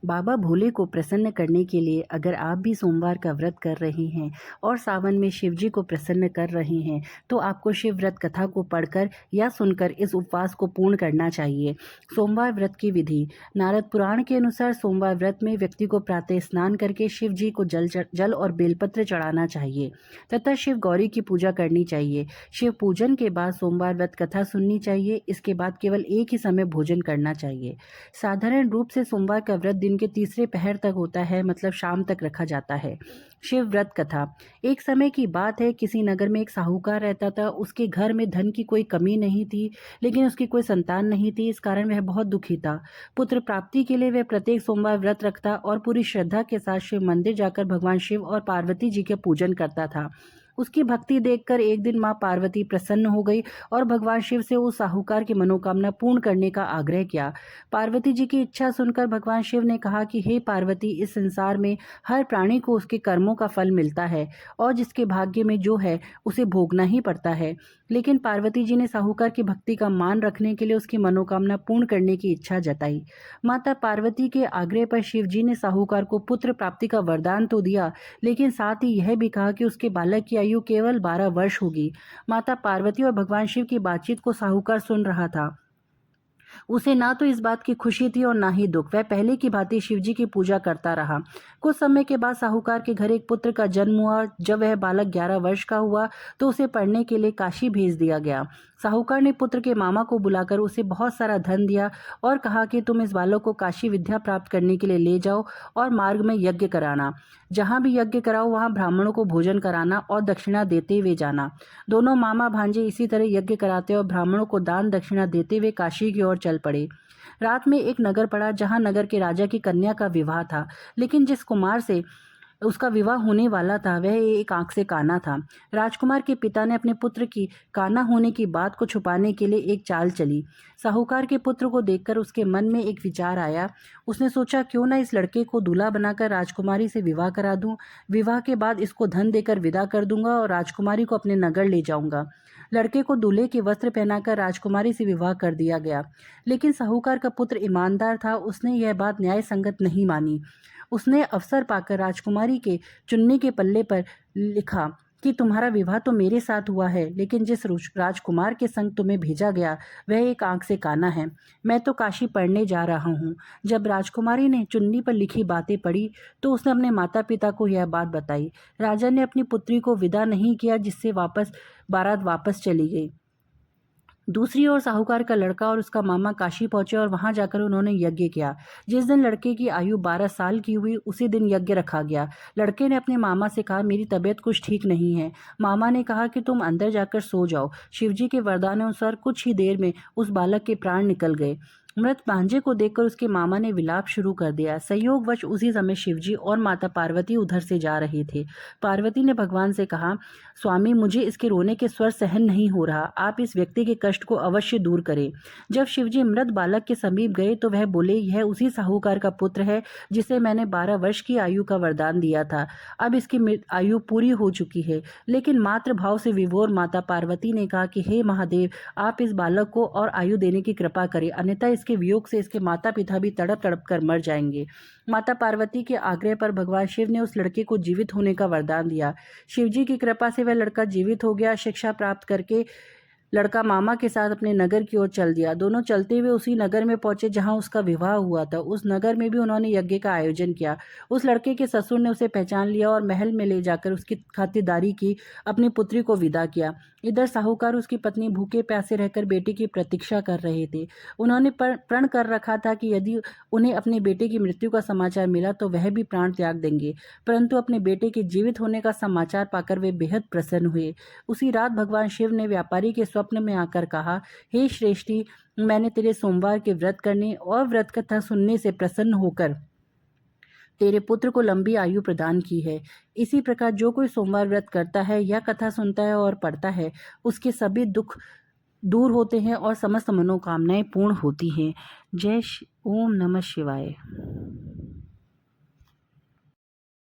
बाबा भोले को प्रसन्न करने के लिए अगर आप भी सोमवार का व्रत कर रहे हैं और सावन में शिव जी को प्रसन्न कर रहे हैं तो आपको शिव व्रत कथा को पढ़कर या सुनकर इस उपवास को पूर्ण करना चाहिए। सोमवार व्रत की विधि। नारद पुराण के अनुसार सोमवार व्रत में व्यक्ति को प्रातः स्नान करके शिव जी को जल और बेलपत्र चढ़ाना चाहिए तथा शिव गौरी की पूजा करनी चाहिए। शिव पूजन के बाद सोमवार व्रत कथा सुननी चाहिए। इसके बाद केवल एक ही समय भोजन करना चाहिए। साधारण रूप से सोमवार का व्रत दिन के तीसरे पहर तक होता है, मतलब शाम तक रखा जाता है। शिव व्रत कथा। एक समय की बात है, किसी नगर में एक साहूकार रहता था। उसके घर में धन की कोई कमी नहीं थी, लेकिन उसकी कोई संतान नहीं थी। इस कारण वह बहुत दुखी था। पुत्र प्राप्ति के लिए वह प्रत्येक सोमवार व्रत रखता और पूरी श्रद्धा के साथ शिव मंदिर जाकर भगवान शिव और पार्वती जी के पूजन करता था। उसकी भक्ति देखकर एक दिन मां पार्वती प्रसन्न हो गई और भगवान शिव से उस साहूकार की मनोकामना पूर्ण करने का आग्रह किया। पार्वती जी की इच्छा सुनकर भगवान शिव ने कहा कि हे पार्वती, इस संसार में हर प्राणी को उसके कर्मों का फल मिलता है और जिसके भाग्य में जो है उसे भोगना ही पड़ता है। लेकिन पार्वती जी ने साहूकार की भक्ति का मान रखने के लिए उसकी मनोकामना पूर्ण करने की इच्छा जताई। माता पार्वती के आग्रह पर शिव जी ने साहूकार को पुत्र प्राप्ति का वरदान तो दिया, लेकिन साथ ही यह भी कहा कि उसके बालक की आयु केवल 12 वर्ष होगी। माता पार्वती और भगवान शिव की बातचीत को साहूकार सुन रहा था। उसे ना तो इस बात की खुशी थी और ना ही दुख। वह पहले की भांति शिवजी की पूजा करता रहा। कुछ समय के बाद साहूकार के घर एक पुत्र का जन्म हुआ। जब वह बालक 11 वर्ष का हुआ तो उसे पढ़ने के लिए काशी भेज दिया गया। साहूकार ने पुत्र के मामा को बुलाकर उसे बहुत सारा धन दिया और कहा कि तुम इस बालक को काशी विद्या प्राप्त करने के लिए ले जाओ और मार्ग में यज्ञ कराना। जहाँ भी यज्ञ कराओ वहाँ ब्राह्मणों को भोजन कराना और दक्षिणा देते हुए जाना। दोनों मामा भांजे इसी तरह यज्ञ कराते और ब्राह्मणों को दान दक्षिणा देते हुए काशी की ओर चल पड़े। रात में एक नगर पड़ा जहाँ नगर के राजा की कन्या का विवाह था, लेकिन जिस कुमार से उसका विवाह होने वाला था वह एक आंख से काना था। राजकुमार के पिता ने अपने पुत्र की काना होने की बात को छुपाने के लिए एक चाल चली। साहूकार के पुत्र को देखकर उसके मन में एक विचार आया। उसने सोचा, क्यों ना इस लड़के को दूल्हा बनाकर राजकुमारी से विवाह करा दूं। विवाह के बाद इसको धन देकर विदा कर दूंगा और राजकुमारी को अपने नगर ले जाऊंगा। लड़के को दूल्हे के वस्त्र पहनाकर राजकुमारी से विवाह कर दिया गया। लेकिन साहूकार का पुत्र ईमानदार था। उसने यह बात न्याय संगत नहीं मानी। उसने अवसर पाकर राजकुमारी के चुन्नी के पल्ले पर लिखा कि तुम्हारा विवाह तो मेरे साथ हुआ है, लेकिन जिस राजकुमार के संग तुम्हें भेजा गया वह एक आंख से काना है। मैं तो काशी पढ़ने जा रहा हूँ। जब राजकुमारी ने चुन्नी पर लिखी बातें पढ़ी तो उसने अपने माता पिता को यह बात बताई। राजा ने अपनी पुत्री को विदा नहीं किया, जिससे बारात वापस चली गई। दूसरी ओर साहूकार का लड़का और उसका मामा काशी पहुंचे और वहां जाकर उन्होंने यज्ञ किया। जिस दिन लड़के की आयु 12 साल की हुई उसी दिन यज्ञ रखा गया। लड़के ने अपने मामा से कहा, मेरी तबीयत कुछ ठीक नहीं है। मामा ने कहा कि तुम अंदर जाकर सो जाओ। शिवजी के वरदानुसार कुछ ही देर में उस बालक के प्राण निकल गए। मृत भांजे को देखकर उसके मामा ने विलाप शुरू कर दिया। संयोगवश उसी समय शिवजी और माता पार्वती उधर से जा रहे थे। पार्वती ने भगवान से कहा, स्वामी, मुझे इसके रोने के स्वर सहन नहीं हो रहा। आप इस व्यक्ति के कष्ट को अवश्य दूर करें। जब शिवजी मृत बालक के समीप गए तो वह बोले, यह उसी साहूकार का पुत्र है जिसे मैंने 12 वर्ष की आयु का वरदान दिया था। अब इसकी आयु पूरी हो चुकी है। लेकिन मातृ भाव से विभोर माता पार्वती ने कहा कि हे महादेव, आप इस बालक को और आयु देने की कृपा करें, अन्यथा इसके वियोग से इसके माता पिता भी तड़प तड़प कर मर जाएंगे। माता पार्वती के आग्रह पर भगवान शिव ने उस लड़के को जीवित होने का वरदान दिया। शिवजी की कृपा से वह लड़का जीवित हो गया। शिक्षा प्राप्त करके लड़का मामा के साथ अपने नगर की ओर चल दिया। दोनों चलते हुए उसी नगर में पहुंचे जहां उसका विवाह हुआ था। उस नगर में भी उन्होंने यज्ञ का आयोजन किया। उस लड़के के ससुर ने उसे पहचान लिया और महल में ले जाकर उसकी खातिरदारी की, अपनी पुत्री को विदा किया। इधर साहूकार उसकी पत्नी भूखे प्यासे रहकर बेटे की प्रतीक्षा कर रहे थे। उन्होंने प्रण कर रखा था कि यदि उन्हें अपने बेटे की मृत्यु का समाचार मिला तो वह भी प्राण त्याग देंगे, परंतु अपने बेटे के जीवित होने का समाचार पाकर वे बेहद प्रसन्न हुए। उसी रात भगवान शिव ने व्यापारी के स्वप्न में आकर कहा, हे श्रेष्ठी, मैंने तेरे सोमवार के व्रत करने और व्रत कथा सुनने से प्रसन्न होकर तेरे पुत्र को लंबी आयु प्रदान की है। इसी प्रकार जो कोई सोमवार व्रत करता है या कथा सुनता है और पढ़ता है, उसके सभी दुख दूर होते हैं और समस्त मनोकामनाएं पूर्ण होती हैं। ओम नमः शिवाय।